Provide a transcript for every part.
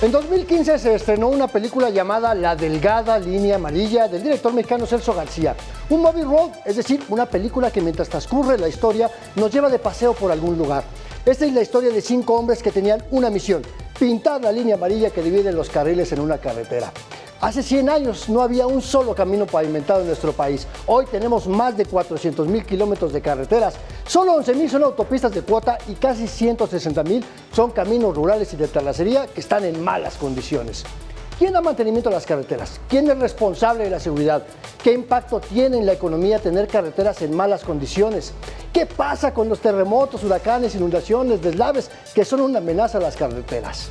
En 2015 se estrenó una película llamada La Delgada Línea Amarilla del director mexicano Celso García. Un movie road, es decir, una película que mientras transcurre la historia nos lleva de paseo por algún lugar. Esta es la historia de 5 hombres que tenían una misión: pintar la línea amarilla que divide los carriles en una carretera. Hace 100 años no había un solo camino pavimentado en nuestro país. Hoy tenemos más de 400,000 kilómetros de carreteras. Solo 11,000 son autopistas de cuota y casi 160,000 son caminos rurales y de terracería que están en malas condiciones. ¿Quién da mantenimiento a las carreteras? ¿Quién es responsable de la seguridad? ¿Qué impacto tiene en la economía tener carreteras en malas condiciones? ¿Qué pasa con los terremotos, huracanes, inundaciones, deslaves que son una amenaza a las carreteras?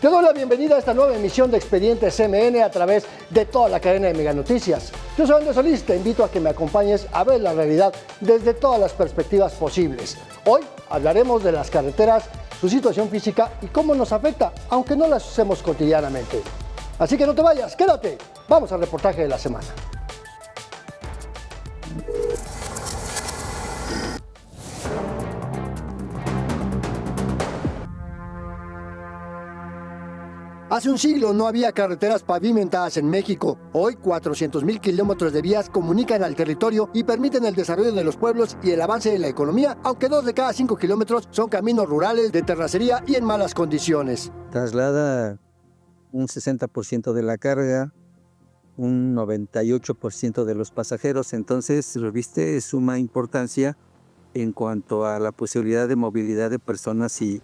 Te doy la bienvenida a esta nueva emisión de Expedientes CMN a través de toda la cadena de Mega Noticias. Yo soy Andrés Solís, te invito a que me acompañes a ver la realidad desde todas las perspectivas posibles. Hoy hablaremos de las carreteras, su situación física y cómo nos afecta, aunque no las usemos cotidianamente. Así que no te vayas, quédate. Vamos al reportaje de la semana. Hace un siglo no había carreteras pavimentadas en México. Hoy 400,000 kilómetros de vías comunican al territorio y permiten el desarrollo de los pueblos y el avance de la economía, aunque 2 de cada 5 kilómetros son caminos rurales, de terracería y en malas condiciones. Traslada un 60% de la carga, un 98% de los pasajeros, entonces reviste suma importancia en cuanto a la posibilidad de movilidad de personas y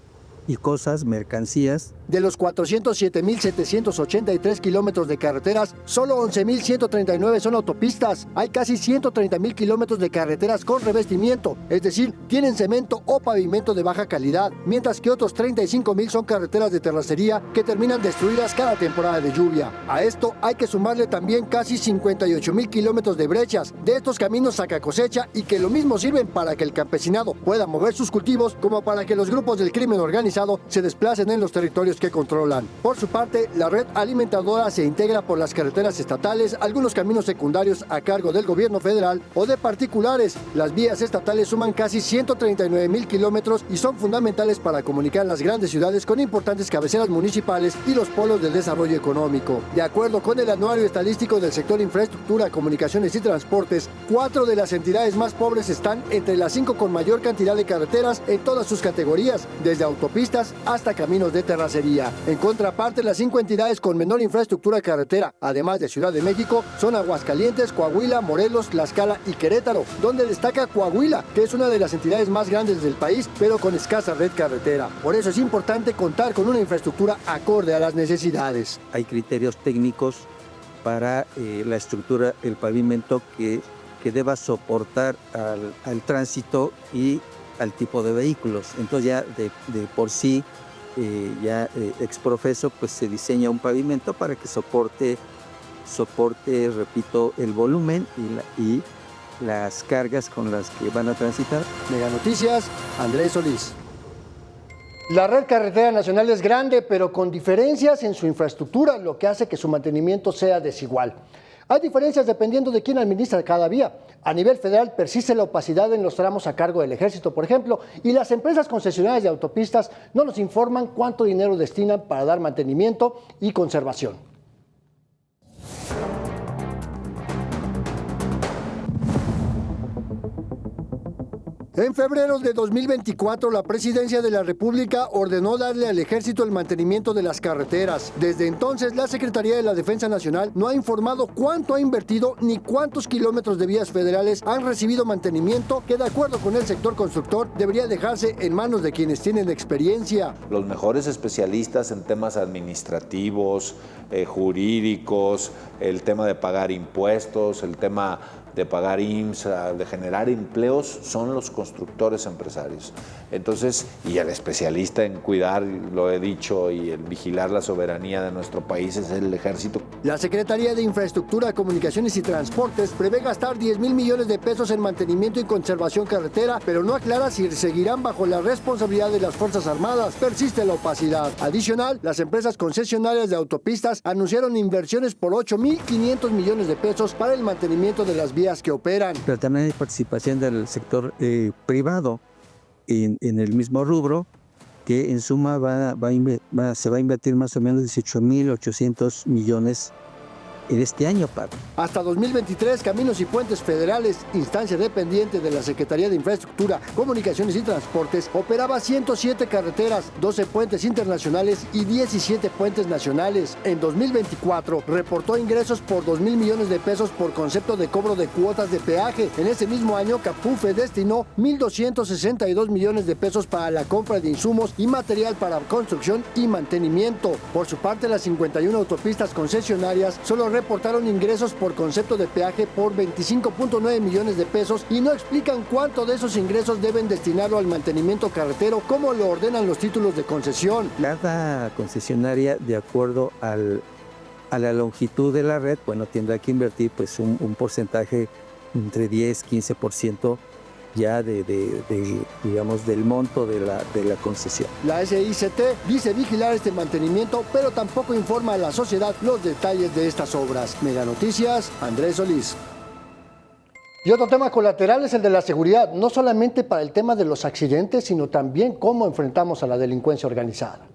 cosas, mercancías. De los 407,783 kilómetros de carreteras, solo 11,139 son autopistas. Hay casi 130,000 kilómetros de carreteras con revestimiento, es decir, tienen cemento o pavimento de baja calidad, mientras que otros 35,000 son carreteras de terracería que terminan destruidas cada temporada de lluvia. A esto hay que sumarle también casi 58,000 kilómetros de brechas, de estos caminos saca cosecha y que lo mismo sirven para que el campesinado pueda mover sus cultivos como para que los grupos del crimen organizado se desplacen en los territorios que controlan. Por su parte, la red alimentadora se integra por las carreteras estatales, algunos caminos secundarios a cargo del gobierno federal o de particulares. Las vías estatales suman casi 139,000 kilómetros y son fundamentales para comunicar las grandes ciudades con importantes cabeceras municipales y los polos del desarrollo económico. De acuerdo con el anuario estadístico del sector infraestructura, comunicaciones y transportes, 4 de las entidades más pobres están entre las 5 con mayor cantidad de carreteras en todas sus categorías, desde autopistas hasta caminos de terracería. En contraparte, las 5 entidades con menor infraestructura carretera, además de Ciudad de México, son Aguascalientes, Coahuila, Morelos, Tlaxcala y Querétaro, donde destaca Coahuila, que es una de las entidades más grandes del país, pero con escasa red carretera. Por eso es importante contar con una infraestructura acorde a las necesidades. Hay criterios técnicos para la estructura, el pavimento que deba soportar al tránsito y al tipo de vehículos. Entonces ya de por sí, exprofeso, pues se diseña un pavimento para que soporte, repito, el volumen y las cargas con las que van a transitar. Mega Noticias, Andrés Solís. La red carretera nacional es grande, pero con diferencias en su infraestructura, lo que hace que su mantenimiento sea desigual. Hay diferencias dependiendo de quién administra cada vía. A nivel federal persiste la opacidad en los tramos a cargo del Ejército, por ejemplo, y las empresas concesionarias de autopistas no nos informan cuánto dinero destinan para dar mantenimiento y conservación. En febrero de 2024, la Presidencia de la República ordenó darle al Ejército el mantenimiento de las carreteras. Desde entonces, la Secretaría de la Defensa Nacional no ha informado cuánto ha invertido ni cuántos kilómetros de vías federales han recibido mantenimiento, que de acuerdo con el sector constructor debería dejarse en manos de quienes tienen experiencia. Los mejores especialistas en temas administrativos, jurídicos, el tema de pagar impuestos, el tema de pagar IMSS, de generar empleos, son los constructores empresarios. Entonces, y el especialista en cuidar, lo he dicho, y en vigilar la soberanía de nuestro país es el Ejército. La Secretaría de Infraestructura, Comunicaciones y Transportes prevé gastar 10,000 millones de pesos en mantenimiento y conservación carretera, pero no aclara si seguirán bajo la responsabilidad de las Fuerzas Armadas. Persiste la opacidad. Adicional, las empresas concesionarias de autopistas anunciaron inversiones por 8,500 millones de pesos para el mantenimiento de las vías que operan. Pero también hay participación del sector privado en el mismo rubro, que en suma se va a invertir más o menos 18.800 millones en este año, Pablo. Hasta 2023, Caminos y Puentes Federales, instancia dependiente de la Secretaría de Infraestructura, Comunicaciones y Transportes, operaba 107 carreteras, 12 puentes internacionales y 17 puentes nacionales. En 2024, reportó ingresos por 2,000 millones de pesos por concepto de cobro de cuotas de peaje. En ese mismo año, Capufe destinó 1,262 millones de pesos para la compra de insumos y material para construcción y mantenimiento. Por su parte, las 51 autopistas concesionarias solo reportaron ingresos por concepto de peaje por 25.9 millones de pesos y no explican cuánto de esos ingresos deben destinarlo al mantenimiento carretero, como lo ordenan los títulos de concesión. Cada concesionaria, de acuerdo a la longitud de la red, tendrá que invertir pues un porcentaje entre 10-15% ya digamos, del monto de la concesión. La SICT dice vigilar este mantenimiento, pero tampoco informa a la sociedad los detalles de estas obras. Mega Noticias, Andrés Solís. Y otro tema colateral es el de la seguridad, no solamente para el tema de los accidentes, sino también cómo enfrentamos a la delincuencia organizada.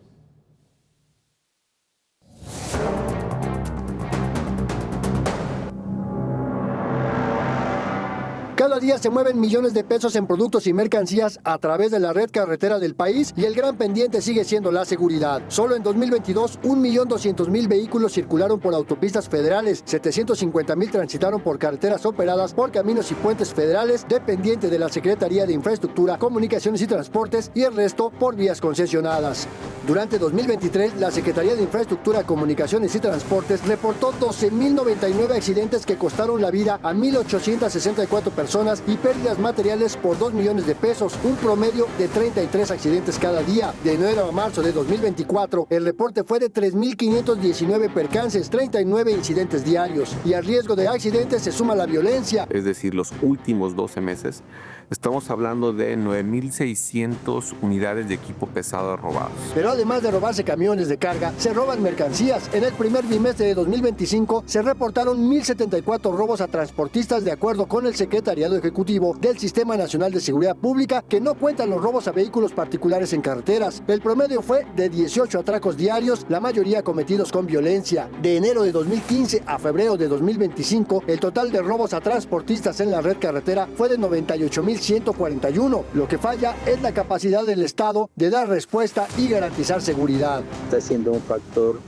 Cada día se mueven millones de pesos en productos y mercancías a través de la red carretera del país y el gran pendiente sigue siendo la seguridad. Solo en 2022, 1,200,000 vehículos circularon por autopistas federales, 750,000 transitaron por carreteras operadas por Caminos y Puentes Federales, dependiente de la Secretaría de Infraestructura, Comunicaciones y Transportes, y el resto por vías concesionadas. Durante 2023, la Secretaría de Infraestructura, Comunicaciones y Transportes reportó 12,099 accidentes que costaron la vida a 1,864 personas y pérdidas materiales por 2 millones de pesos, un promedio de 33 accidentes cada día. De enero a marzo de 2024, el reporte fue de 3,519 percances, 39 incidentes diarios, y al riesgo de accidentes se suma la violencia. Es decir, los últimos 12 meses, estamos hablando de 9,600 unidades de equipo pesado robados. Pero además de robarse camiones de carga, se roban mercancías. En el primer bimestre de 2025 se reportaron 1,074 robos a transportistas, de acuerdo con el Secretariado Ejecutivo del Sistema Nacional de Seguridad Pública, que no cuentan los robos a vehículos particulares en carreteras. El promedio fue de 18 atracos diarios, la mayoría cometidos con violencia. De enero de 2015 a febrero de 2025, el total de robos a transportistas en la red carretera fue de 98,141. Lo que falla es la capacidad del Estado de dar respuesta y garantizar seguridad. Está siendo un factor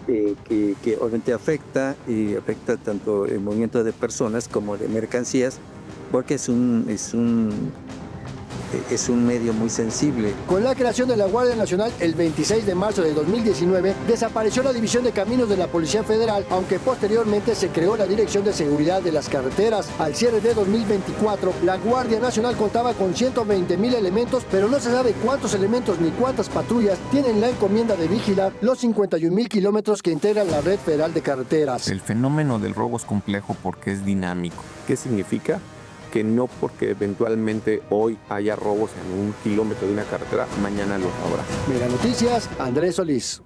que obviamente afecta tanto el movimiento de personas como de mercancías, porque es un medio muy sensible. Con la creación de la Guardia Nacional el 26 de marzo de 2019, desapareció la División de Caminos de la Policía Federal, aunque posteriormente se creó la Dirección de Seguridad de las Carreteras. Al cierre de 2024, la Guardia Nacional contaba con 120,000 elementos, pero no se sabe cuántos elementos ni cuántas patrullas tienen la encomienda de vigilar los 51,000 kilómetros que integran la red federal de carreteras. El fenómeno del robo es complejo porque es dinámico. ¿Qué significa? Que no porque eventualmente hoy haya robos en 1 kilómetro de una carretera, mañana los habrá. Mega Noticias, Andrés Solís.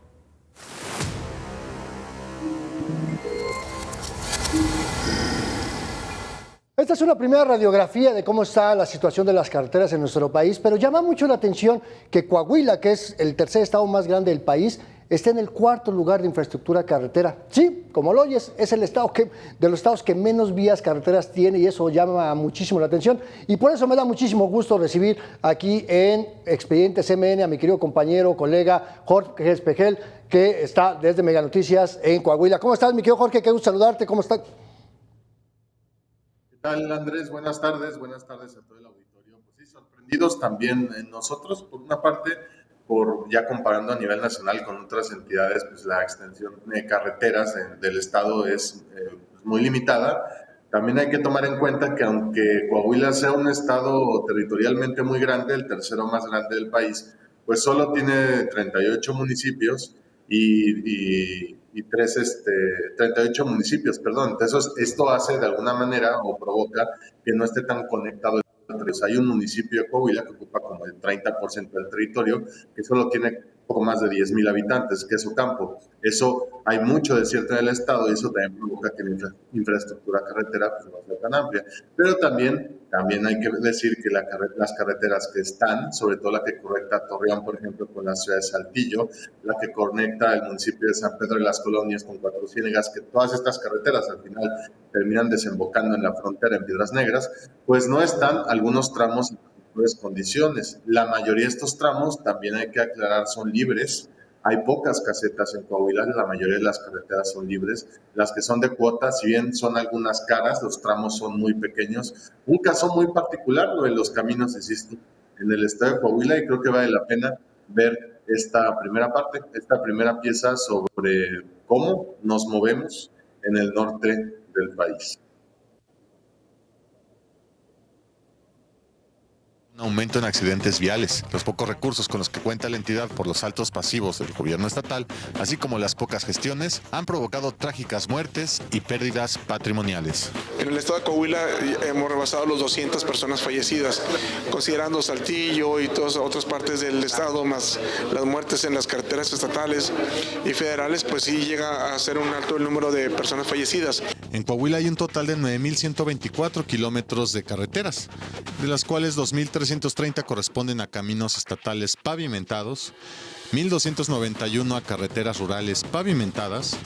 Esta es una primera radiografía de cómo está la situación de las carreteras en nuestro país, pero llama mucho la atención que Coahuila, que es el tercer estado más grande del país, está en el 4º lugar de infraestructura carretera. Sí, como lo oyes, es el estado de los estados que menos vías carreteras tiene, y eso llama muchísimo la atención. Y por eso me da muchísimo gusto recibir aquí en Expedientes MN a mi querido compañero, colega Jorge Espejel, que está desde Mega Noticias en Coahuila. ¿Cómo estás, mi querido Jorge? Qué gusto saludarte. ¿Cómo estás? ¿Qué tal, Andrés? Buenas tardes a todo el auditorio. Pues sí, sorprendidos también nosotros, por una parte, por ya comparando a nivel nacional con otras entidades, pues la extensión de carreteras del estado es muy limitada. También hay que tomar en cuenta que aunque Coahuila sea un estado territorialmente muy grande, el tercero más grande del país, pues solo tiene 38 municipios y 38 municipios, perdón. Entonces, esto hace de alguna manera o provoca que no esté tan conectado. Hay un municipio de Coahuila que ocupa como el 30% del territorio, que solo tiene poco más de 10,000 habitantes, Queso Campo. Eso hay mucho desierto en el estado y eso también provoca que la infraestructura carretera pues, no sea tan amplia. Pero también hay que decir que las carreteras que están, sobre todo la que conecta Torreón, por ejemplo, con la ciudad de Saltillo, la que conecta el municipio de San Pedro de las Colonias con Cuatro Ciénegas, que todas estas carreteras al final terminan desembocando en la frontera en Piedras Negras, pues no están algunos tramos en mejores condiciones. La mayoría de estos tramos, también hay que aclarar, son libres. Hay pocas casetas en Coahuila, la mayoría de las carreteras son libres. Las que son de cuota, si bien son algunas caras, los tramos son muy pequeños. Un caso muy particular, lo de los caminos, insisto, en el estado de Coahuila, y creo que vale la pena ver esta primera parte, esta primera pieza sobre cómo nos movemos en el norte del país. Un aumento en accidentes viales, los pocos recursos con los que cuenta la entidad por los altos pasivos del gobierno estatal, así como las pocas gestiones, han provocado trágicas muertes y pérdidas patrimoniales. En el estado de Coahuila hemos rebasado los 200 personas fallecidas, considerando Saltillo y todas otras partes del estado, más las muertes en las carreteras estatales y federales, pues sí llega a ser un alto el número de personas fallecidas. En Coahuila hay un total de 9.124 kilómetros de carreteras, de las cuales 2.330 corresponden a caminos estatales pavimentados, 1.291 a carreteras rurales pavimentadas,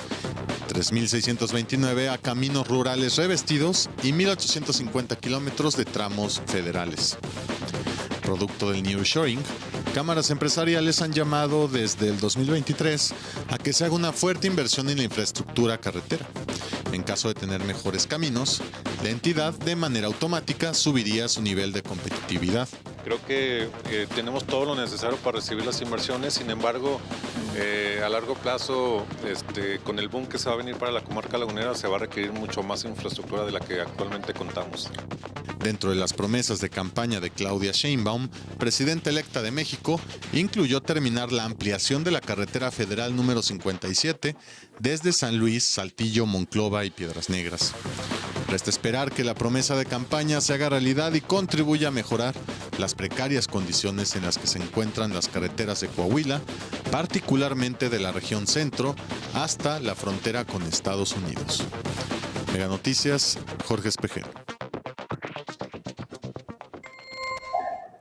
3.629 a caminos rurales revestidos y 1.850 kilómetros de tramos federales. Producto del nearshoring, cámaras empresariales han llamado desde el 2023 a que se haga una fuerte inversión en la infraestructura carretera. En caso de tener mejores caminos, la entidad de manera automática subiría su nivel de competitividad. Creo que tenemos todo lo necesario para recibir las inversiones, sin embargo, a largo plazo, con el boom que se va a venir para la comarca lagunera, se va a requerir mucho más infraestructura de la que actualmente contamos. Dentro de las promesas de campaña de Claudia Sheinbaum, presidenta electa de México, incluyó terminar la ampliación de la carretera federal número 57 desde San Luis, Saltillo, Monclova y Piedras Negras. Resta esperar que la promesa de campaña se haga realidad y contribuya a mejorar las precarias condiciones en las que se encuentran las carreteras de Coahuila, particularmente de la región centro hasta la frontera con Estados Unidos. Mega Noticias, Jorge Espejel.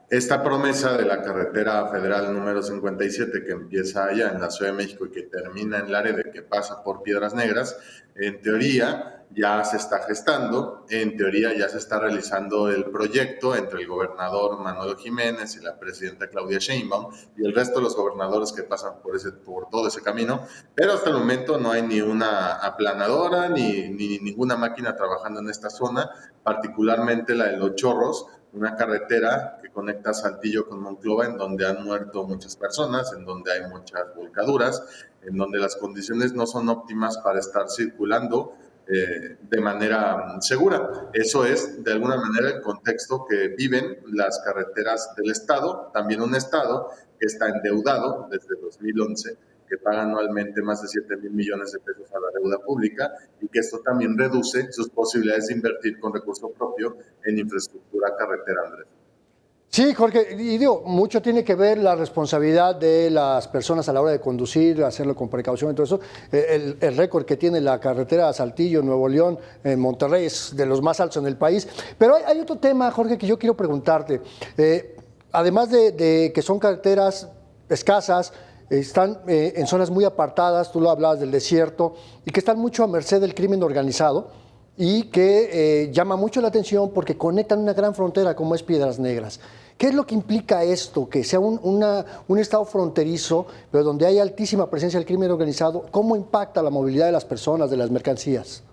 Esta promesa de la carretera federal número 57 que empieza allá en la Ciudad de México y que termina en Laredo y que pasa por Piedras Negras, en teoría ya se está gestando, en teoría ya se está realizando el proyecto entre el gobernador Manuel Jiménez y la presidenta Claudia Sheinbaum y el resto de los gobernadores que pasan por todo ese camino, pero hasta el momento no hay ni una aplanadora ni ninguna máquina trabajando en esta zona, particularmente la de Los Chorros, una carretera que conecta Saltillo con Monclova, en donde han muerto muchas personas, en donde hay muchas volcaduras, en donde las condiciones no son óptimas para estar circulando de manera segura. Eso es, de alguna manera, el contexto que viven las carreteras del Estado, también un Estado que está endeudado desde 2011, que paga anualmente más de 7,000 millones de pesos a la deuda pública y que esto también reduce sus posibilidades de invertir con recurso propio en infraestructura carretera, Andrés. Sí, Jorge, y digo, mucho tiene que ver la responsabilidad de las personas a la hora de conducir, hacerlo con precaución y todo eso. El récord que tiene la carretera Saltillo, Nuevo León, en Monterrey es de los más altos en el país. Pero hay otro tema, Jorge, que yo quiero preguntarte. Además de que son carreteras escasas, están en zonas muy apartadas, tú lo hablabas del desierto, y que están mucho a merced del crimen organizado y que llama mucho la atención porque conectan una gran frontera como es Piedras Negras. ¿Qué es lo que implica esto? Que sea un estado fronterizo, pero donde hay altísima presencia del crimen organizado. ¿Cómo impacta la movilidad de las personas, de las mercancías?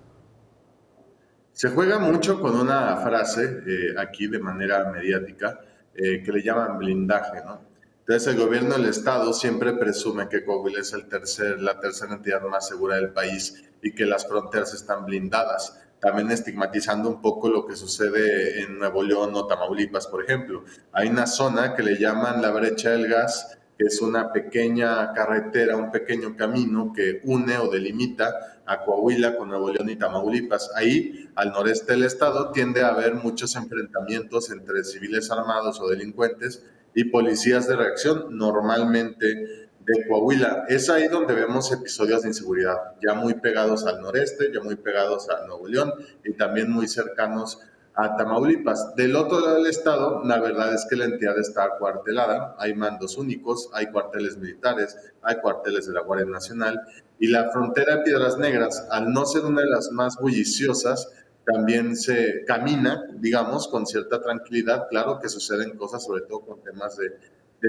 Se juega mucho con una frase aquí de manera mediática que le llaman blindaje, ¿no? Entonces el gobierno del estado siempre presume que Coahuila es la tercera entidad más segura del país y que las fronteras están blindadas, también estigmatizando un poco lo que sucede en Nuevo León o Tamaulipas, por ejemplo. Hay una zona que le llaman la Brecha del Gas, que es una pequeña carretera, un pequeño camino que une o delimita a Coahuila con Nuevo León y Tamaulipas. Ahí, al noreste del estado, tiende a haber muchos enfrentamientos entre civiles armados o delincuentes y policías de reacción, normalmente de Coahuila. Es ahí donde vemos episodios de inseguridad, ya muy pegados al noreste, ya muy pegados a Nuevo León y también muy cercanos a Tamaulipas. Del otro lado del estado, la verdad es que la entidad está acuartelada, hay mandos únicos, hay cuarteles militares, hay cuarteles de la Guardia Nacional, y la frontera de Piedras Negras, al no ser una de las más bulliciosas, también se camina, digamos, con cierta tranquilidad. Claro que suceden cosas, sobre todo con temas de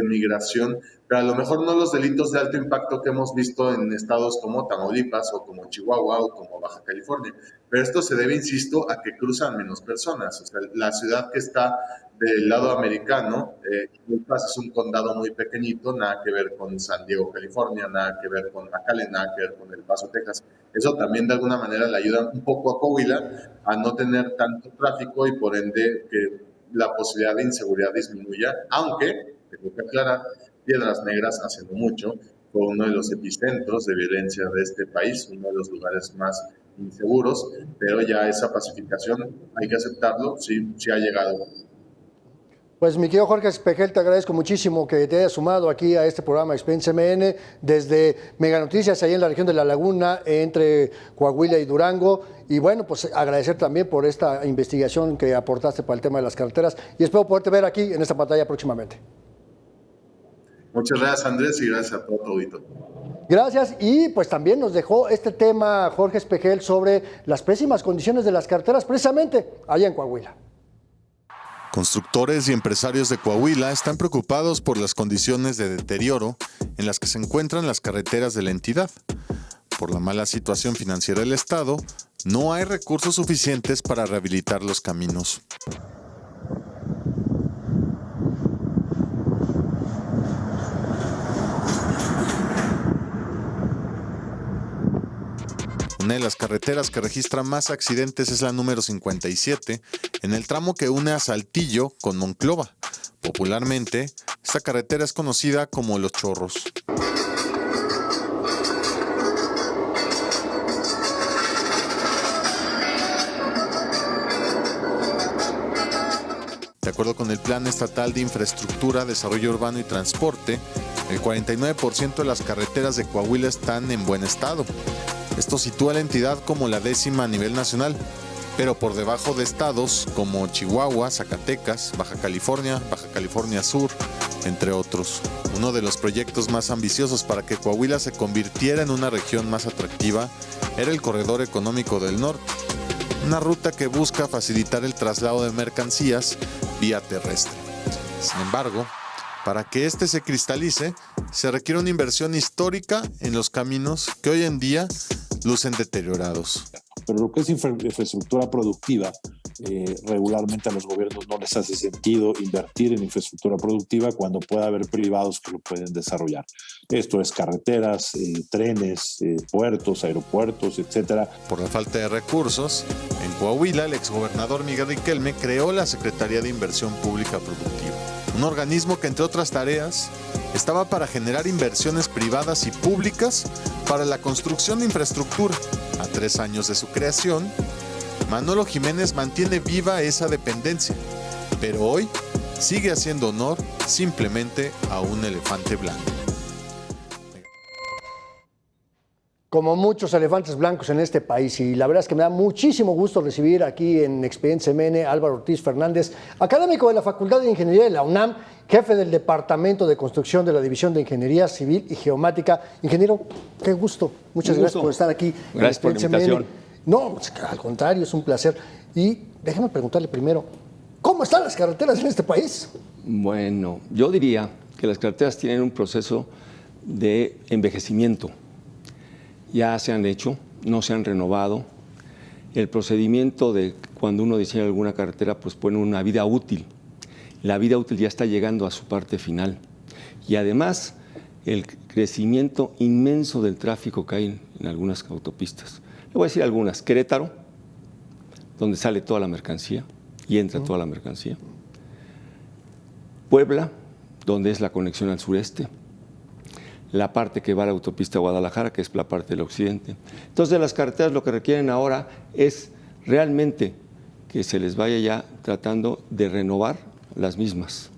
migración, pero a lo mejor no los delitos de alto impacto que hemos visto en estados como Tamaulipas o como Chihuahua o como Baja California. Pero esto se debe, insisto, a que cruzan menos personas. O sea, la ciudad que está del lado americano, es un condado muy pequeñito, nada que ver con San Diego, California, nada que ver con McAllen, nada que ver con El Paso, Texas. Eso también de alguna manera le ayuda un poco a Coahuila a no tener tanto tráfico y por ende que la posibilidad de inseguridad disminuya, aunque tengo que aclarar, Piedras Negras hace no mucho fue uno de los epicentros de violencia de este país, uno de los lugares más inseguros, pero ya esa pacificación, hay que aceptarlo, sí ha llegado. Pues mi querido Jorge Espejel, te agradezco muchísimo que te hayas sumado aquí a este programa Experiencia MN desde Mega Noticias, ahí en la región de La Laguna, entre Coahuila y Durango. Y bueno, pues agradecer también por esta investigación que aportaste para el tema de las carreteras y espero poderte ver aquí en esta pantalla próximamente. Muchas gracias, Andrés, y gracias a todo tu auditorio. Gracias, y pues también nos dejó este tema Jorge Espejel sobre las pésimas condiciones de las carreteras precisamente allá en Coahuila. Constructores y empresarios de Coahuila están preocupados por las condiciones de deterioro en las que se encuentran las carreteras de la entidad. Por la mala situación financiera del Estado, no hay recursos suficientes para rehabilitar los caminos. Una de las carreteras que registra más accidentes es la número 57, en el tramo que une a Saltillo con Monclova. Popularmente, esta carretera es conocida como Los Chorros. De acuerdo con el Plan Estatal de Infraestructura, Desarrollo Urbano y Transporte, el 49% de las carreteras de Coahuila están en buen estado. Esto sitúa a la entidad como la 10ª a nivel nacional, pero por debajo de estados como Chihuahua, Zacatecas, Baja California Sur, entre otros. Uno de los proyectos más ambiciosos para que Coahuila se convirtiera en una región más atractiva era el Corredor Económico del Norte, una ruta que busca facilitar el traslado de mercancías vía terrestre. Sin embargo, para que este se cristalice, se requiere una inversión histórica en los caminos que hoy en día lucen deteriorados. Pero lo que es infraestructura productiva, regularmente a los gobiernos no les hace sentido invertir en infraestructura productiva cuando puede haber privados que lo pueden desarrollar. Esto es carreteras, trenes, puertos, aeropuertos, etcétera. Por la falta de recursos, en Coahuila el exgobernador Miguel Riquelme creó la Secretaría de Inversión Pública Productiva, un organismo que, entre otras tareas, estaba para generar inversiones privadas y públicas para la construcción de infraestructura. A 3 años de su creación, Manolo Jiménez mantiene viva esa dependencia, pero hoy sigue haciendo honor simplemente a un elefante blanco. Como muchos elefantes blancos en este país, y la verdad es que me da muchísimo gusto recibir aquí en Experiencia MN a Álvaro Ortiz Fernández, académico de la Facultad de Ingeniería de la UNAM, jefe del Departamento de Construcción de la División de Ingeniería Civil y Geomática. Ingeniero, qué gusto. Muchas gracias por estar aquí. Gracias por la invitación. No, al contrario, es un placer. Y déjeme preguntarle primero, ¿cómo están las carreteras en este país? Bueno, yo diría que las carreteras tienen un proceso de envejecimiento. Ya se han hecho, no se han renovado. El procedimiento de cuando uno diseña alguna carretera, pues pone una vida útil. La vida útil ya está llegando a su parte final. Y además, el crecimiento inmenso del tráfico que hay en algunas autopistas. Le voy a decir algunas. Querétaro, donde sale toda la mercancía y entra toda la mercancía. Puebla, donde es la conexión al sureste. La parte que va a la autopista Guadalajara, que es la parte del occidente. Entonces, las carreteras lo que requieren ahora es realmente que se les vaya ya tratando de renovar las mismas.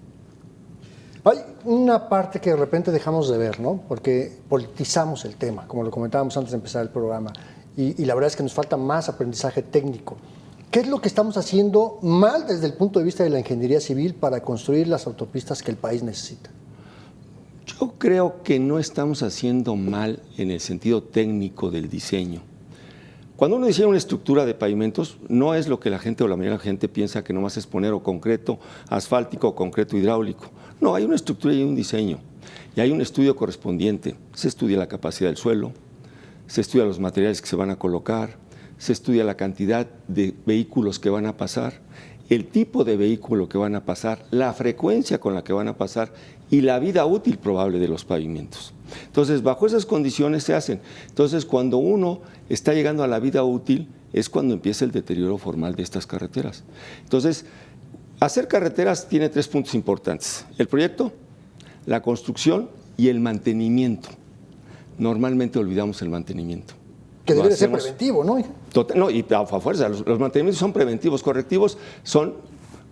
Hay una parte que de repente dejamos de ver, ¿no? Porque politizamos el tema, como lo comentábamos antes de empezar el programa, y la verdad es que nos falta más aprendizaje técnico. ¿Qué es lo que estamos haciendo mal desde el punto de vista de la ingeniería civil para construir las autopistas que el país necesita? Yo creo que no estamos haciendo mal en el sentido técnico del diseño. Cuando uno diseña una estructura de pavimentos, no es lo que la gente o la mayoría de la gente piensa que nomás es poner o concreto asfáltico o concreto hidráulico. No, hay una estructura y un diseño, y hay un estudio correspondiente. Se estudia la capacidad del suelo, se estudia los materiales que se van a colocar, se estudia la cantidad de vehículos que van a pasar, el tipo de vehículo que van a pasar, la frecuencia con la que van a pasar y la vida útil probable de los pavimentos. Entonces, bajo esas condiciones se hacen. Entonces, cuando uno está llegando a la vida útil, es cuando empieza el deterioro formal de estas carreteras. Entonces, hacer carreteras tiene 3 puntos importantes: el proyecto, la construcción y el mantenimiento. Normalmente olvidamos el mantenimiento. Que debe ser preventivo, ¿no? No, y a fuerza, los mantenimientos son preventivos. Correctivos son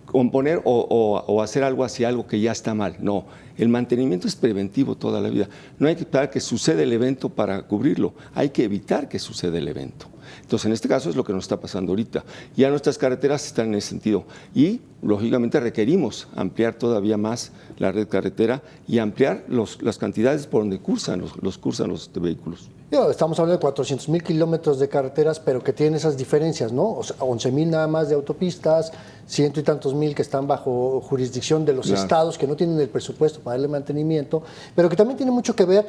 componer o hacer algo hacia algo que ya está mal. No, el mantenimiento es preventivo toda la vida. No hay que esperar que suceda el evento para cubrirlo, hay que evitar que suceda el evento. Entonces, en este caso es lo que nos está pasando ahorita. Ya nuestras carreteras están en ese sentido y, lógicamente, requerimos ampliar todavía más la red carretera y ampliar las cantidades por donde cursan los vehículos. Estamos hablando de 400,000 kilómetros de carreteras, pero que tienen esas diferencias, ¿no? O sea, 11,000 nada más de autopistas, 100 y tantos mil que están bajo jurisdicción de los estados, que no tienen el presupuesto para darle mantenimiento, pero que también tiene mucho que ver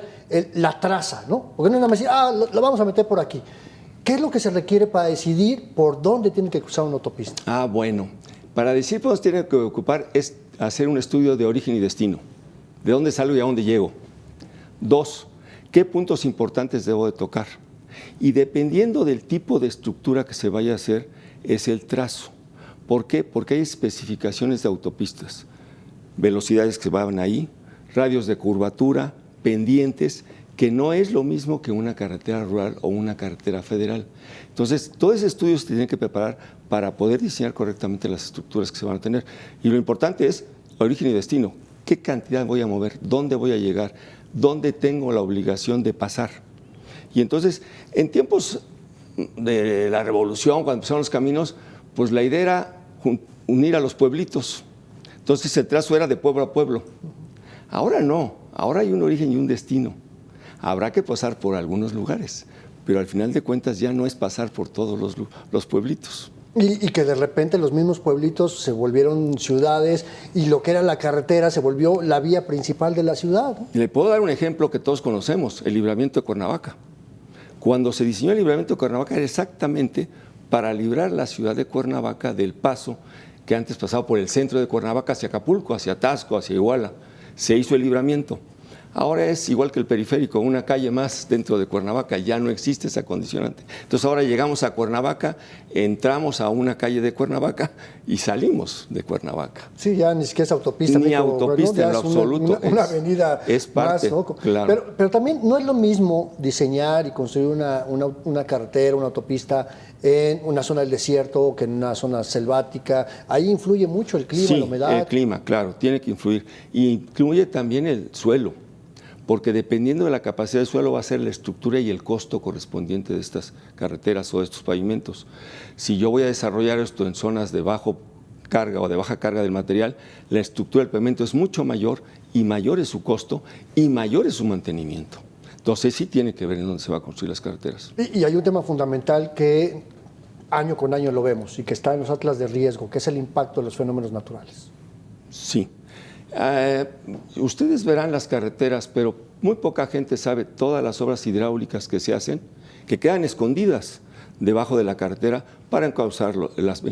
la traza, ¿no? Porque no es nada más decir, la vamos a meter por aquí. ¿Qué es lo que se requiere para decidir por dónde tiene que cruzar una autopista? Bueno, para decidir por dónde tiene que ocupar es hacer un estudio de origen y destino. ¿De dónde salgo y a dónde llego? 2, ¿qué puntos importantes debo de tocar? Y dependiendo del tipo de estructura que se vaya a hacer, es el trazo. ¿Por qué? Porque hay especificaciones de autopistas, velocidades que van ahí, radios de curvatura, pendientes, que no es lo mismo que una carretera rural o una carretera federal. Entonces, todo ese estudio se tiene que preparar para poder diseñar correctamente las estructuras que se van a tener. Y lo importante es origen y destino. ¿Qué cantidad voy a mover? ¿Dónde voy a llegar? ¿Dónde tengo la obligación de pasar? Y entonces, en tiempos de la revolución, cuando empezaron los caminos, pues la idea era unir a los pueblitos. Entonces, el trazo era de pueblo a pueblo. Ahora no, ahora hay un origen y un destino. Habrá que pasar por algunos lugares, pero al final de cuentas ya no es pasar por todos los pueblitos. Y que de repente los mismos pueblitos se volvieron ciudades y lo que era la carretera se volvió la vía principal de la ciudad, ¿no? Le puedo dar un ejemplo que todos conocemos, el libramiento de Cuernavaca. Cuando se diseñó el libramiento de Cuernavaca era exactamente para librar la ciudad de Cuernavaca del paso que antes pasaba por el centro de Cuernavaca hacia Acapulco, hacia Taxco, hacia Iguala. Se hizo el libramiento. Ahora es igual que el periférico, una calle más dentro de Cuernavaca, ya no existe esa condicionante. Entonces ahora llegamos a Cuernavaca, entramos a una calle de Cuernavaca y salimos de Cuernavaca. Sí, ya ni siquiera es autopista. Ni autopista en lo absoluto. Una avenida es parte, más, ¿no? Claro. Pero también no es lo mismo diseñar y construir una carretera, una autopista en una zona del desierto que en una zona selvática. Ahí influye mucho el clima, la humedad. El clima, claro, tiene que influir. Y incluye también el suelo, porque dependiendo de la capacidad del suelo va a ser la estructura y el costo correspondiente de estas carreteras o de estos pavimentos. Si yo voy a desarrollar esto en zonas de bajo carga o de baja carga del material, la estructura del pavimento es mucho mayor y mayor es su costo y mayor es su mantenimiento. Entonces sí tiene que ver en dónde se va a construir las carreteras. Y hay un tema fundamental que año con año lo vemos y que está en los atlas de riesgo, que es el impacto de los fenómenos naturales. Sí. Ustedes verán las carreteras, pero muy poca gente sabe todas las obras hidráulicas que se hacen, que quedan escondidas debajo de la carretera para encauzar las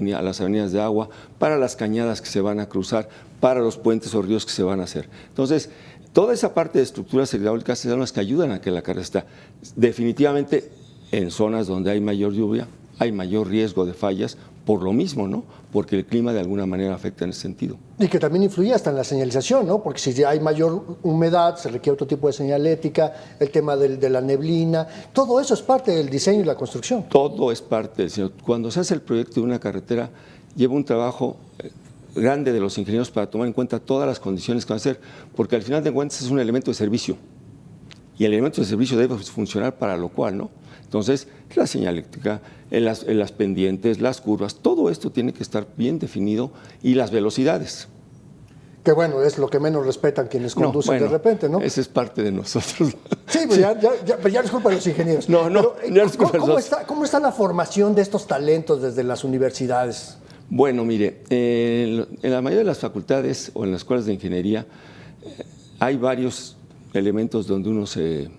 avenidas de agua, para las cañadas que se van a cruzar, para los puentes o ríos que se van a hacer. Entonces, toda esa parte de estructuras hidráulicas son las que ayudan a que la carretera esté. Definitivamente, en zonas donde hay mayor lluvia, hay mayor riesgo de fallas, por lo mismo, ¿no? Porque el clima de alguna manera afecta en ese sentido. Y que también influye hasta en la señalización, ¿no? Porque si hay mayor humedad, se requiere otro tipo de señalética, el tema de la neblina, todo eso es parte del diseño y la construcción. Todo es parte del diseño. Cuando se hace el proyecto de una carretera, lleva un trabajo grande de los ingenieros para tomar en cuenta todas las condiciones que van a hacer, porque al final de cuentas es un elemento de servicio y el elemento de servicio debe funcionar para lo cual, ¿no? Entonces, la señaléctrica, en las pendientes, las curvas, todo esto tiene que estar bien definido y las velocidades. Que bueno, es lo que menos respetan quienes conducen de repente, ¿no? Esa es parte de nosotros. Sí, pues pero ya es culpa de los ingenieros. No, pero, ya es culpa de nosotros. ¿Cómo está la formación de estos talentos desde las universidades? Bueno, mire, en la mayoría de las facultades o en las escuelas de ingeniería hay varios elementos donde uno se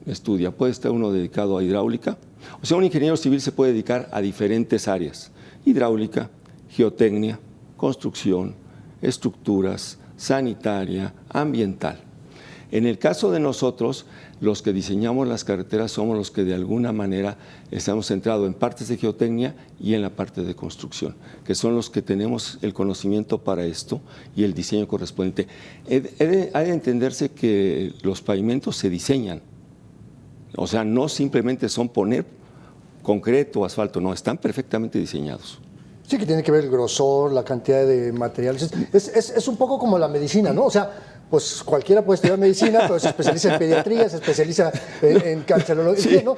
estudia. Puede estar uno dedicado a hidráulica. O sea, un ingeniero civil se puede dedicar a diferentes áreas. Hidráulica, geotecnia, construcción, estructuras, sanitaria, ambiental. En el caso de nosotros, los que diseñamos las carreteras somos los que de alguna manera estamos centrados en partes de geotecnia y en la parte de construcción, que son los que tenemos el conocimiento para esto y el diseño correspondiente. Hay de entenderse que los pavimentos se diseñan, o sea, no simplemente son poner concreto o asfalto, no, están perfectamente diseñados. Sí, que tiene que ver el grosor, la cantidad de materiales. Es un poco como la medicina, ¿no? O sea, pues cualquiera puede estudiar medicina, pero se especializa en pediatría, se especializa en cancerología, sí. ¿No?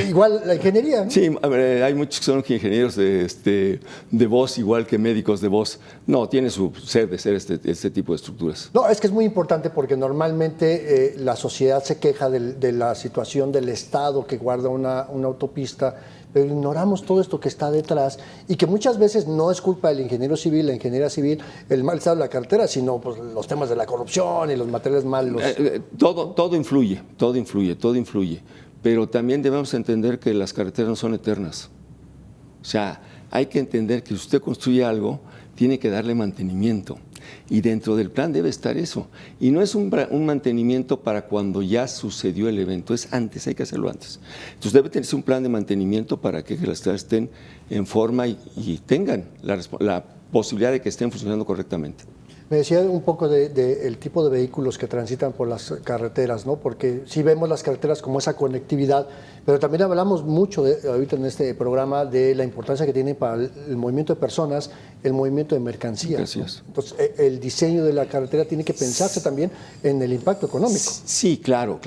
Igual la ingeniería, ¿no? Sí, hay muchos que son ingenieros de voz, igual que médicos de voz. No, tiene su ser de ser este tipo de estructuras. No, es que es muy importante porque normalmente la sociedad se queja de la situación del Estado que guarda una autopista, pero ignoramos todo esto que está detrás y que muchas veces no es culpa del ingeniero civil, la ingeniera civil, el mal estado de la carretera, sino pues, los temas de la corrupción y los materiales malos. Todo influye, pero también debemos entender que las carreteras no son eternas. O sea, hay que entender que si usted construye algo, tiene que darle mantenimiento. Y dentro del plan debe estar eso. Y no es un mantenimiento para cuando ya sucedió el evento, es antes, hay que hacerlo antes. Entonces debe tenerse un plan de mantenimiento para que las estradas estén en forma y tengan la posibilidad de que estén funcionando correctamente. Me decía un poco del tipo de vehículos que transitan por las carreteras, ¿no? Porque sí vemos las carreteras como esa conectividad, pero también hablamos mucho ahorita en este programa de la importancia que tiene para el movimiento de personas, el movimiento de mercancías. ¿No? Entonces, el diseño de la carretera tiene que pensarse también en el impacto económico. Sí, claro.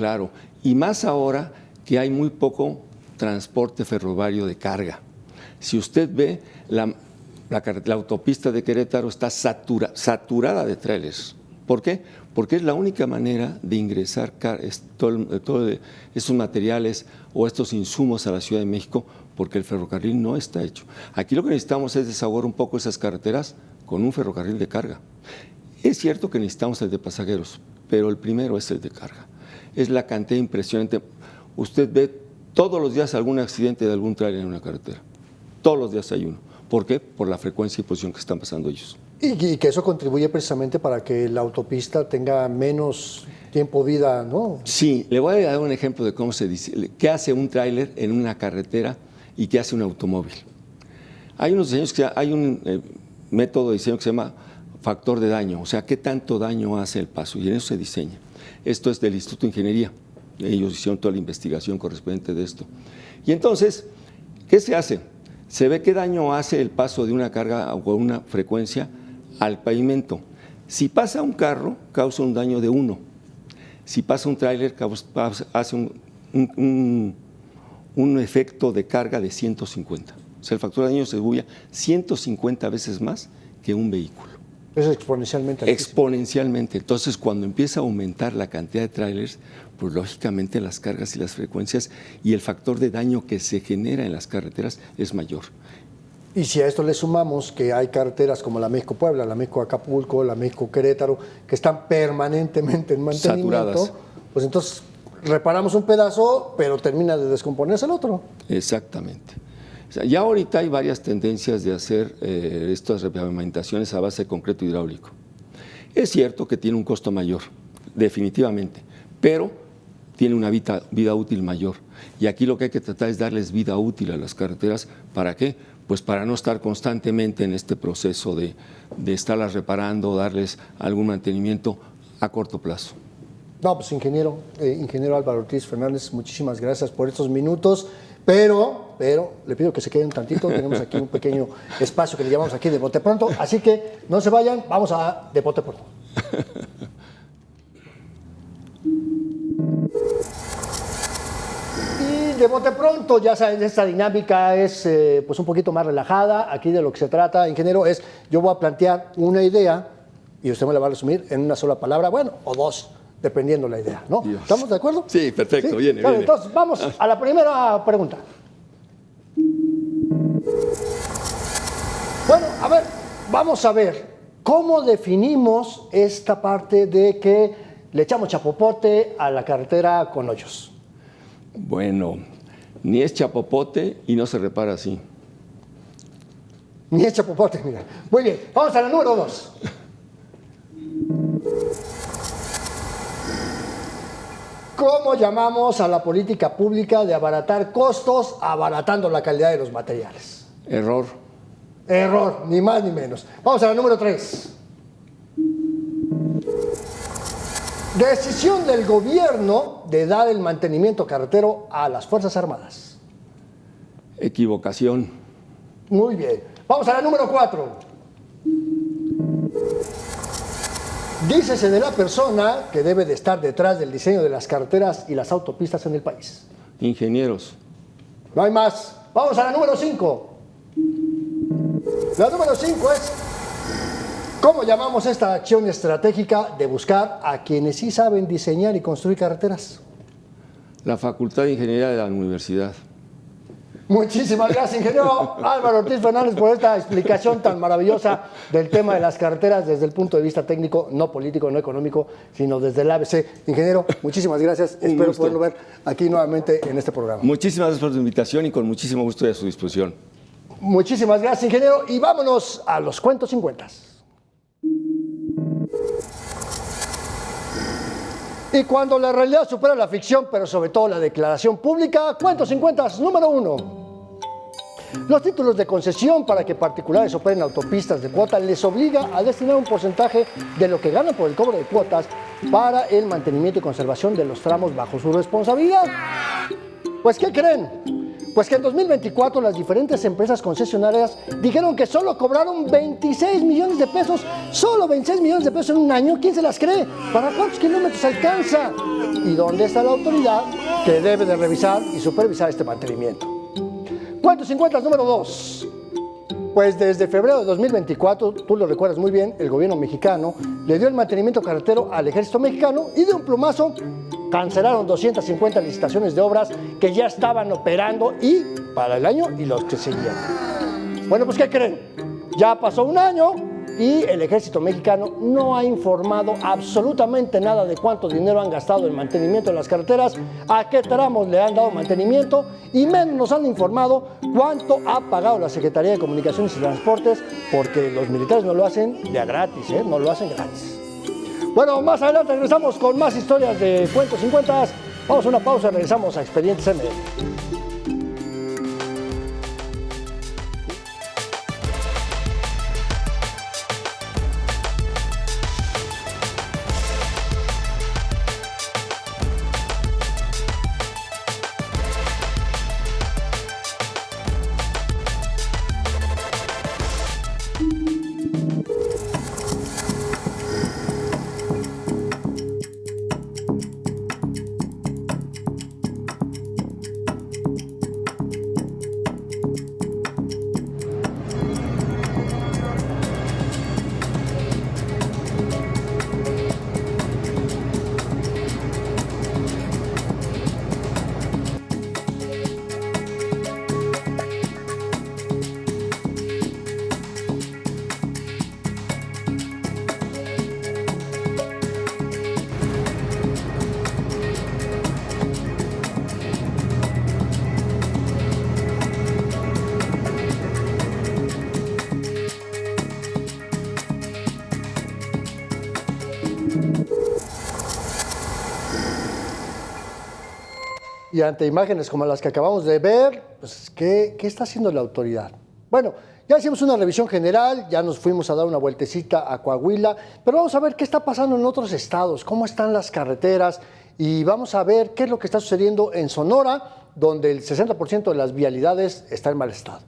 Y más ahora que hay muy poco transporte ferroviario de carga. Si usted ve la autopista de Querétaro está saturada de trailers. ¿Por qué? Porque es la única manera de ingresar todos estos materiales o estos insumos a la Ciudad de México, porque el ferrocarril no está hecho. Aquí lo que necesitamos es desahogar un poco esas carreteras con un ferrocarril de carga. Es cierto que necesitamos el de pasajeros, pero el primero es el de carga. Es la cantidad impresionante. Usted ve todos los días algún accidente de algún trailer en una carretera. Todos los días hay uno. ¿Por qué? Por la frecuencia y posición que están pasando ellos. Y que eso contribuye precisamente para que la autopista tenga menos tiempo vida, ¿no? Sí, le voy a dar un ejemplo de cómo se dice, qué hace un tráiler en una carretera y qué hace un automóvil. Hay un método de diseño que se llama factor de daño, o sea, qué tanto daño hace el paso, y en eso se diseña. Esto es del Instituto de Ingeniería, ellos hicieron toda la investigación correspondiente de esto. Y entonces, ¿qué se hace? Se ve qué daño hace el paso de una carga o una frecuencia al pavimento. Si pasa un carro, causa un daño de 1. Si pasa un tráiler, hace un efecto de carga de 150. O sea, el factor de daño se atribuye 150 veces más que un vehículo. Es exponencialmente. Exponencialmente. Entonces, cuando empieza a aumentar la cantidad de trailers, pues lógicamente las cargas y las frecuencias y el factor de daño que se genera en las carreteras es mayor. Y si a esto le sumamos que hay carreteras como la México-Puebla, la México-Acapulco, la México-Querétaro, que están permanentemente en mantenimiento, saturadas, pues entonces reparamos un pedazo, pero termina de descomponerse el otro. Exactamente. O sea, ya ahorita hay varias tendencias de hacer estas repavimentaciones a base de concreto hidráulico. Es cierto que tiene un costo mayor, definitivamente, pero tiene una vida útil mayor. Y aquí lo que hay que tratar es darles vida útil a las carreteras. ¿Para qué? Pues para no estar constantemente en este proceso de estarlas reparando, darles algún mantenimiento a corto plazo. No, pues ingeniero Álvaro Ortiz Fernández, muchísimas gracias por estos minutos, pero pero le pido que se queden un tantito. Tenemos aquí un pequeño espacio que le llamamos aquí de bote pronto. Así que no se vayan, vamos a de bote pronto. Y de bote pronto, ya saben, esta dinámica es pues un poquito más relajada. Aquí de lo que se trata, ingeniero, es yo voy a plantear una idea y usted me la va a resumir en una sola palabra, bueno, o dos, dependiendo la idea, ¿no? Dios. ¿Estamos de acuerdo? Sí, perfecto, ¿Sí? viene, Claro, viene. entonces, vamos a la primera pregunta. Bueno, a ver, vamos a ver, ¿cómo definimos esta parte de que le echamos chapopote a la carretera con hoyos? Bueno, ni es chapopote y no se repara así. Ni es chapopote, mira. Muy bien, vamos a la número 2. ¿Cómo llamamos a la política pública de abaratar costos abaratando la calidad de los materiales? Error. Error, ni más ni menos. Vamos a la número 3. Decisión del gobierno de dar el mantenimiento carretero a las Fuerzas Armadas. Equivocación. Muy bien. Vamos a la número 4. Dícese de la persona que debe de estar detrás del diseño de las carreteras y las autopistas en el país. Ingenieros. No hay más. Vamos a la número 5. La número 5 es, ¿cómo llamamos esta acción estratégica de buscar a quienes sí saben diseñar y construir carreteras? La Facultad de Ingeniería de la Universidad. Muchísimas gracias, ingeniero Álvaro Ortiz Fernández, por esta explicación tan maravillosa del tema de las carreteras desde el punto de vista técnico, no político, no económico, sino desde el ABC. Ingeniero, muchísimas gracias. Espero gusto. poderlo ver aquí nuevamente en este programa. Muchísimas gracias por su invitación y con muchísimo gusto y a su disposición. Muchísimas gracias, ingeniero. Y vámonos a los cuentos 50. Y cuando la realidad supera la ficción, pero sobre todo la declaración pública, cuentos 50, número 1. Los títulos de concesión para que particulares operen autopistas de cuota les obliga a destinar un porcentaje de lo que ganan por el cobro de cuotas para el mantenimiento y conservación de los tramos bajo su responsabilidad. Pues, ¿qué creen? Pues que en 2024 las diferentes empresas concesionarias dijeron que solo cobraron 26 millones de pesos, solo 26 millones de pesos en un año. ¿Quién se las cree? ¿Para cuántos kilómetros alcanza? ¿Y dónde está la autoridad que debe de revisar y supervisar este mantenimiento? Cuento 50, número 2. Pues desde febrero de 2024, tú lo recuerdas muy bien, el gobierno mexicano le dio el mantenimiento carretero al ejército mexicano y de un plumazo cancelaron 250 licitaciones de obras que ya estaban operando y para el año y los que seguían. Bueno, pues ¿qué creen? Ya pasó un año y el ejército mexicano no ha informado absolutamente nada de cuánto dinero han gastado en mantenimiento de las carreteras, a qué tramos le han dado mantenimiento y menos nos han informado cuánto ha pagado la Secretaría de Comunicaciones y Transportes, porque los militares no lo hacen de a gratis, no lo hacen gratis. Bueno, más adelante regresamos con más historias de Cuentos 50. Vamos a una pausa y regresamos a Expedientes ML. Y ante imágenes como las que acabamos de ver, pues, ¿qué está haciendo la autoridad? Bueno, ya hicimos una revisión general, ya nos fuimos a dar una vueltecita a Coahuila, pero vamos a ver qué está pasando en otros estados, cómo están las carreteras y vamos a ver qué es lo que está sucediendo en Sonora, donde el 60% de las vialidades está en mal estado.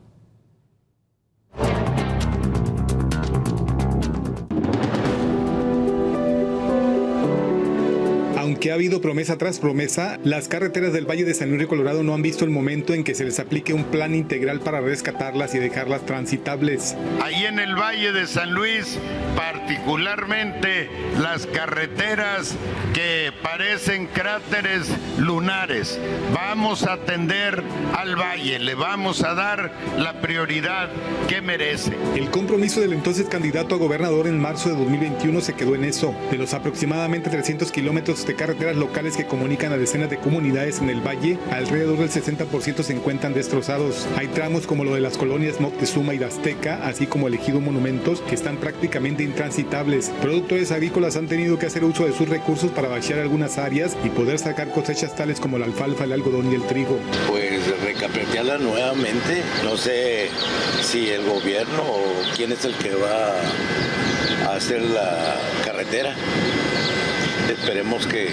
Aunque ha habido promesa tras promesa, las carreteras del Valle de San Luis Río Colorado no han visto el momento en que se les aplique un plan integral para rescatarlas y dejarlas transitables. Ahí en el Valle de San Luis, particularmente las carreteras que parecen cráteres lunares, vamos a atender al valle, le vamos a dar la prioridad que merece. El compromiso del entonces candidato a gobernador en marzo de 2021 se quedó en eso. De los aproximadamente 300 kilómetros de carreteras locales que comunican a decenas de comunidades en el valle, alrededor del 60% se encuentran destrozados. Hay tramos como lo de las colonias Moctezuma y Azteca, así como el ejido Monumentos, que están prácticamente intransitables. Productores agrícolas han tenido que hacer uso de sus recursos para vaciar algunas áreas y poder sacar cosechas tales como la alfalfa, el algodón y el trigo. Pues recapetearla nuevamente, no sé si el gobierno o quién es el que va a hacer la carretera. Esperemos que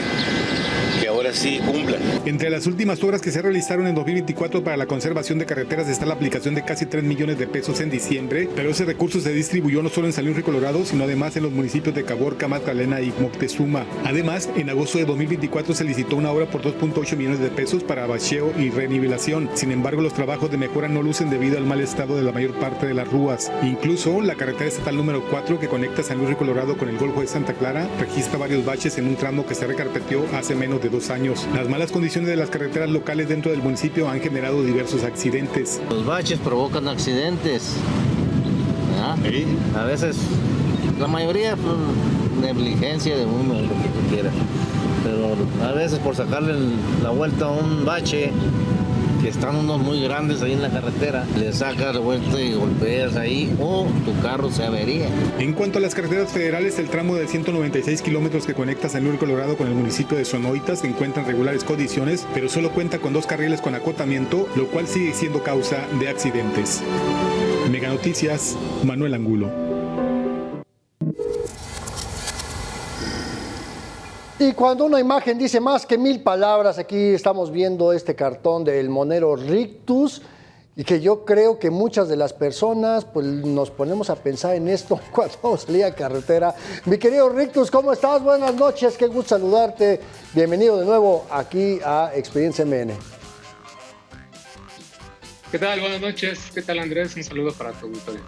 ahora sí cumplan. Entre las últimas obras que se realizaron en 2024 para la conservación de carreteras está la aplicación de casi 3 millones de pesos en diciembre, pero ese recurso se distribuyó no solo en San Luis Río Colorado, sino además en los municipios de Caborca, Magdalena y Moctezuma. Además, en agosto de 2024 se licitó una obra por 2.8 millones de pesos para bacheo y renivelación. Sin embargo, los trabajos de mejora no lucen debido al mal estado de la mayor parte de las rúas. Incluso, la carretera estatal número 4 que conecta San Luis Río Colorado con el Golfo de Santa Clara registra varios baches en un tramo que se recarpeteó hace menos de 2 años. Las malas condiciones de las carreteras locales dentro del municipio han generado diversos accidentes. Los baches provocan accidentes. ¿Sí? A veces, la mayoría por negligencia de uno, lo que tú quieras. Pero a veces por sacarle la vuelta a un bache, que están unos muy grandes ahí en la carretera, le sacas de vuelta y golpeas ahí o tu carro se avería. En cuanto a las carreteras federales, el tramo de 196 kilómetros que conecta San Luis Colorado con el municipio de Sonoita se encuentra en regulares condiciones, pero solo cuenta con 2 carriles con acotamiento, lo cual sigue siendo causa de accidentes. Mega Noticias, Manuel Angulo. Y cuando una imagen dice más que 1000 palabras, aquí estamos viendo este cartón del monero Rictus, y que yo creo que muchas de las personas pues nos ponemos a pensar en esto cuando vamos a salir a carretera. Mi querido Rictus, ¿cómo estás? Buenas noches, qué gusto saludarte. Bienvenido de nuevo aquí a Experiencia MN. ¿Qué tal? Buenas noches. ¿Qué tal, Andrés? Un saludo para tu auditorio.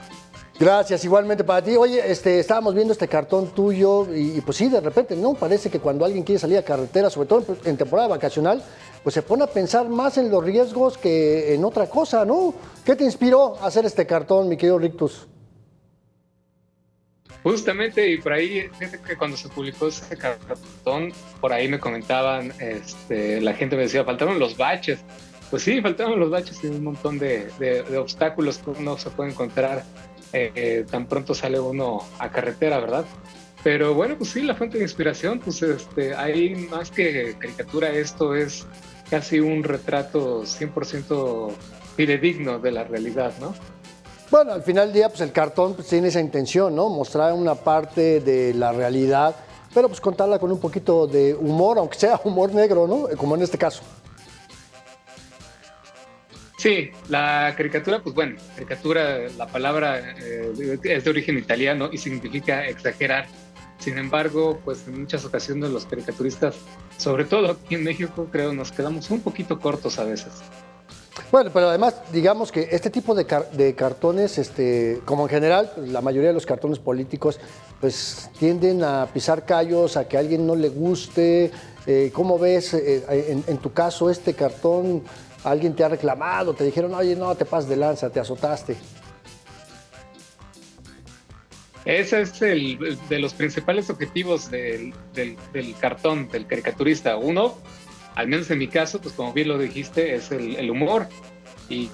Gracias, igualmente para ti. Oye, estábamos viendo este cartón tuyo y pues sí, de repente, ¿no? Parece que cuando alguien quiere salir a carretera, sobre todo en temporada vacacional, pues se pone a pensar más en los riesgos que en otra cosa, ¿no? ¿Qué te inspiró a hacer este cartón, mi querido Rictus? Justamente, y por ahí, fíjate que cuando se publicó ese cartón, por ahí me comentaban, la gente me decía, faltaron los baches. Pues sí, faltaron los baches y un montón de obstáculos que uno se puede encontrar tan pronto sale uno a carretera, ¿verdad? Pero bueno, pues sí, la fuente de inspiración, pues hay más que caricatura, esto es casi un retrato 100% fidedigno de la realidad, ¿no? Bueno, al final del día, pues el cartón pues, tiene esa intención, ¿no? Mostrar una parte de la realidad, pero pues contarla con un poquito de humor, aunque sea humor negro, ¿no? Como en este caso. Sí, la caricatura, pues bueno, caricatura, la palabra es de origen italiano y significa exagerar. Sin embargo, pues en muchas ocasiones los caricaturistas, sobre todo aquí en México, creo, nos quedamos un poquito cortos a veces. Bueno, pero además, digamos que este tipo de cartones, como en general, la mayoría de los cartones políticos, pues tienden a pisar callos, a que a alguien no le guste. ¿Cómo ves en tu caso este cartón? ¿Alguien te ha reclamado? ¿Te dijeron, oye, no, te pasas de lanza, te azotaste? Ese es de los principales objetivos del cartón, del caricaturista. Uno, al menos en mi caso, pues como bien lo dijiste, es el humor. Y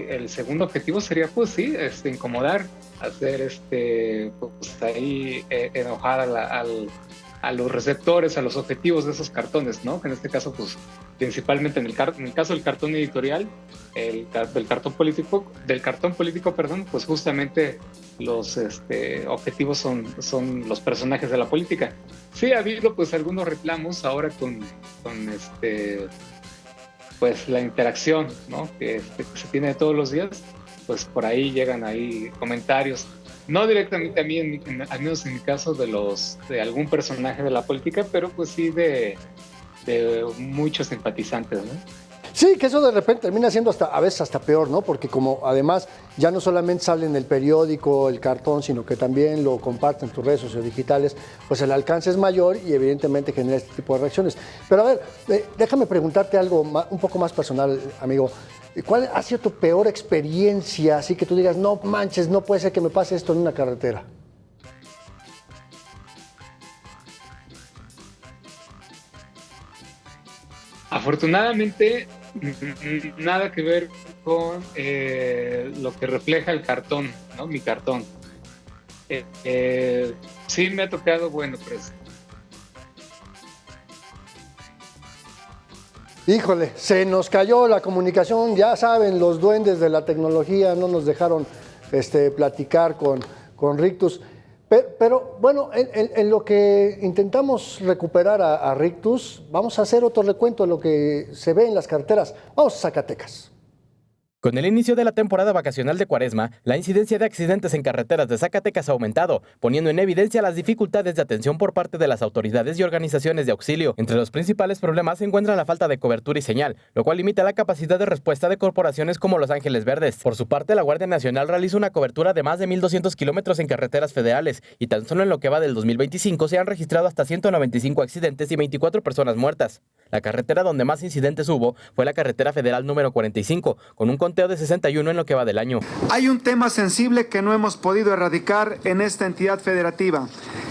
el segundo objetivo sería, pues sí, incomodar, hacer pues ahí enojar a los receptores, a los objetivos de esos cartones, ¿no? Que en este caso, pues, principalmente en el caso del cartón editorial, del cartón político, pues justamente los objetivos son los personajes de la política. Sí ha habido, pues, algunos reclamos ahora con pues la interacción, ¿no? que se tiene todos los días, pues por ahí llegan ahí comentarios, no directamente a mí, al menos en mi caso, de algún personaje de la política, pero pues sí de muchos simpatizantes, ¿no? Sí, que eso de repente termina siendo a veces hasta peor, ¿no? Porque como además ya no solamente sale en el periódico, el cartón, sino que también lo comparten en tus redes sociodigitales, pues el alcance es mayor y evidentemente genera este tipo de reacciones. Pero a ver, déjame preguntarte algo un poco más personal, amigo. ¿Cuál ha sido tu peor experiencia? Así que tú digas, no manches, no puede ser que me pase esto en una carretera. Afortunadamente, nada que ver con lo que refleja el cartón, ¿no? Mi cartón. Sí me ha tocado, bueno, pues. Híjole, se nos cayó la comunicación, ya saben, los duendes de la tecnología no nos dejaron platicar con Rictus. Pero bueno, en lo que intentamos recuperar a Rictus, vamos a hacer otro recuento de lo que se ve en las carreteras. Vamos a Zacatecas. Con el inicio de la temporada vacacional de Cuaresma, la incidencia de accidentes en carreteras de Zacatecas ha aumentado, poniendo en evidencia las dificultades de atención por parte de las autoridades y organizaciones de auxilio. Entre los principales problemas se encuentra la falta de cobertura y señal, lo cual limita la capacidad de respuesta de corporaciones como Los Ángeles Verdes. Por su parte, la Guardia Nacional realiza una cobertura de más de 1,200 kilómetros en carreteras federales, y tan solo en lo que va del 2025 se han registrado hasta 195 accidentes y 24 personas muertas. La carretera donde más incidentes hubo fue la carretera federal número 45, con un conteo de 61 en lo que va del año. Hay un tema sensible que no hemos podido erradicar en esta entidad federativa,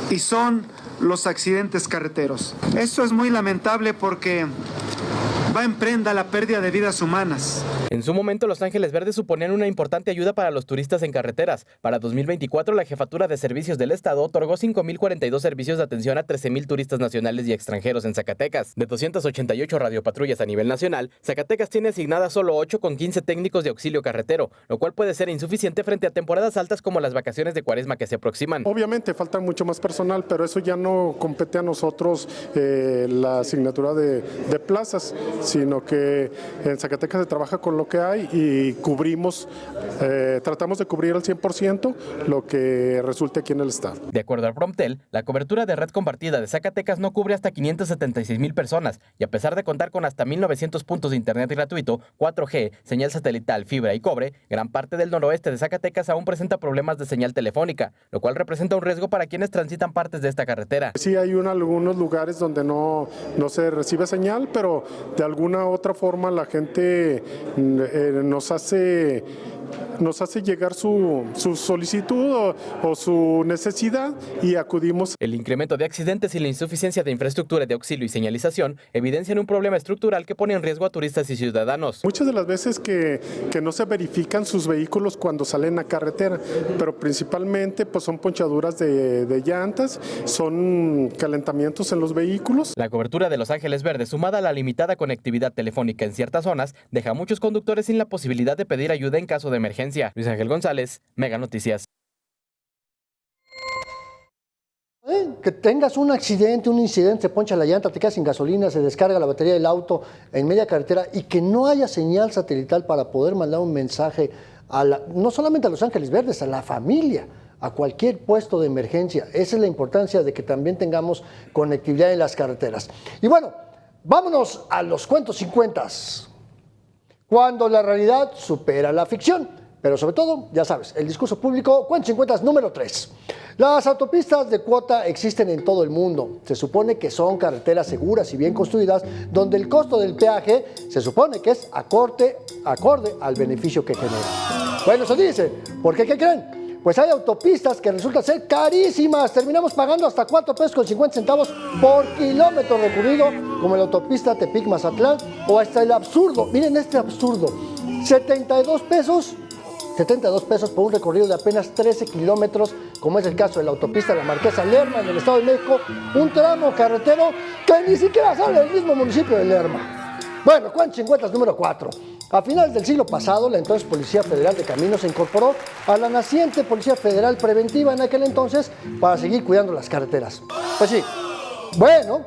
y son los accidentes carreteros. Esto es muy lamentable porque va en prenda la pérdida de vidas humanas. En su momento, Los Ángeles Verdes suponían una importante ayuda para los turistas en carreteras. Para 2024, la Jefatura de Servicios del Estado otorgó 5,042 servicios de atención a 13,000 turistas nacionales y extranjeros en Zacatecas. De 288 radiopatrullas a nivel nacional, Zacatecas tiene asignadas solo 8 con 15 técnicos de auxilio carretero, lo cual puede ser insuficiente frente a temporadas altas como las vacaciones de Cuaresma que se aproximan. Obviamente falta mucho más personal, pero eso ya no compete a nosotros la asignatura de plazas, sino que en Zacatecas se trabaja con lo que hay y cubrimos, tratamos de cubrir al 100% lo que resulte aquí en el estado. De acuerdo al Promptel, la cobertura de red compartida de Zacatecas no cubre hasta 576,000 personas, y a pesar de contar con hasta 1,900 puntos de internet gratuito, 4G, señal satelital, fibra y cobre, gran parte del noroeste de Zacatecas aún presenta problemas de señal telefónica, lo cual representa un riesgo para quienes transitan partes de esta carretera. Sí, hay algunos lugares donde no se recibe señal, pero de alguna otra forma la gente nos hace llegar su solicitud o su necesidad y acudimos. El incremento de accidentes y la insuficiencia de infraestructura de auxilio y señalización evidencian un problema estructural que pone en riesgo a turistas y ciudadanos. Muchas de las veces que no se verifican sus vehículos cuando salen a carretera, pero principalmente pues son ponchaduras de llantas, son calentamientos en los vehículos. La cobertura de Los Ángeles Verdes, sumada a la limitada conectividad telefónica en ciertas zonas, deja a muchos conductores sin la posibilidad de pedir ayuda en caso de emergencia. Luis Ángel González, Mega Noticias. Que tengas un accidente, un incidente, se poncha la llanta, te quedas sin gasolina, se descarga la batería del auto en media carretera y que no haya señal satelital para poder mandar un mensaje no solamente a Los Ángeles Verdes, a la familia, a cualquier puesto de emergencia. Esa es la importancia de que también tengamos conectividad en las carreteras. Y bueno, vámonos a los cuentos sin cuentas. Cuando la realidad supera la ficción. Pero sobre todo, ya sabes, el discurso público, cuentos sin cuentas número 3. Las autopistas de cuota existen en todo el mundo. Se supone que son carreteras seguras y bien construidas, donde el costo del peaje se supone que es acorde al beneficio que genera. Bueno, eso dice. ¿Por qué? ¿Qué creen? Pues hay autopistas que resultan ser carísimas. Terminamos pagando hasta 4 pesos con 50 centavos por kilómetro recorrido, como la autopista Tepic-Mazatlán, o hasta el absurdo. Miren este absurdo. 72 pesos por un recorrido de apenas 13 kilómetros, como es el caso de la autopista de la Marquesa Lerma en el Estado de México, un tramo carretero que ni siquiera sale del mismo municipio de Lerma. Bueno, cuentos sin cuentas número 4. A finales del siglo pasado, la entonces Policía Federal de Caminos se incorporó a la naciente Policía Federal Preventiva en aquel entonces para seguir cuidando las carreteras. Pues sí, bueno,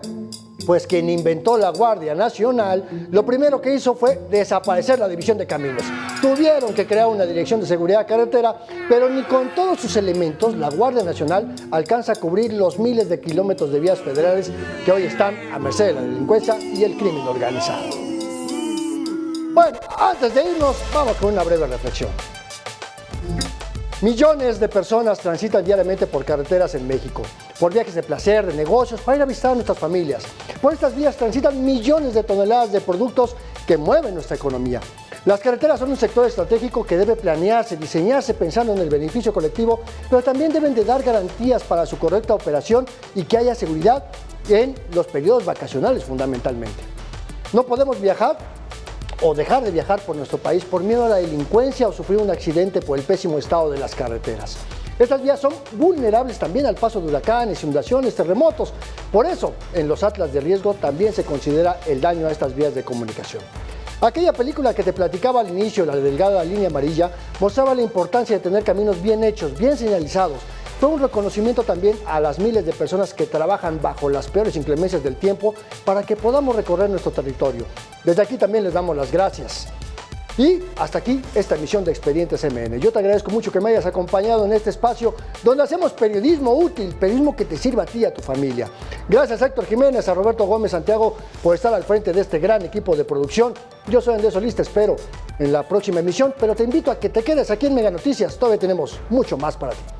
Pues quien inventó la Guardia Nacional, lo primero que hizo fue desaparecer la División de Caminos. Tuvieron que crear una Dirección de Seguridad Carretera, pero ni con todos sus elementos la Guardia Nacional alcanza a cubrir los miles de kilómetros de vías federales que hoy están a merced de la delincuencia y el crimen organizado. Bueno, antes de irnos, vamos con una breve reflexión. Millones de personas transitan diariamente por carreteras en México, por viajes de placer, de negocios, para ir a visitar a nuestras familias. Por estas vías transitan millones de toneladas de productos que mueven nuestra economía. Las carreteras son un sector estratégico que debe planearse, diseñarse pensando en el beneficio colectivo, pero también deben de dar garantías para su correcta operación y que haya seguridad en los periodos vacacionales fundamentalmente. No podemos viajar o dejar de viajar por nuestro país por miedo a la delincuencia o sufrir un accidente por el pésimo estado de las carreteras. Estas vías son vulnerables también al paso de huracanes, inundaciones, terremotos. Por eso, en los atlas de riesgo también se considera el daño a estas vías de comunicación. Aquella película que te platicaba al inicio, la delgada línea amarilla, mostraba la importancia de tener caminos bien hechos, bien señalizados. Fue un reconocimiento también a las miles de personas que trabajan bajo las peores inclemencias del tiempo para que podamos recorrer nuestro territorio. Desde aquí también les damos las gracias. Y hasta aquí esta emisión de Expedientes MN. Yo te agradezco mucho que me hayas acompañado en este espacio donde hacemos periodismo útil, periodismo que te sirva a ti y a tu familia. Gracias a Héctor Jiménez, a Roberto Gómez Santiago por estar al frente de este gran equipo de producción. Yo soy Andrés Solís, te espero en la próxima emisión, pero te invito a que te quedes aquí en Mega Noticias. Todavía tenemos mucho más para ti.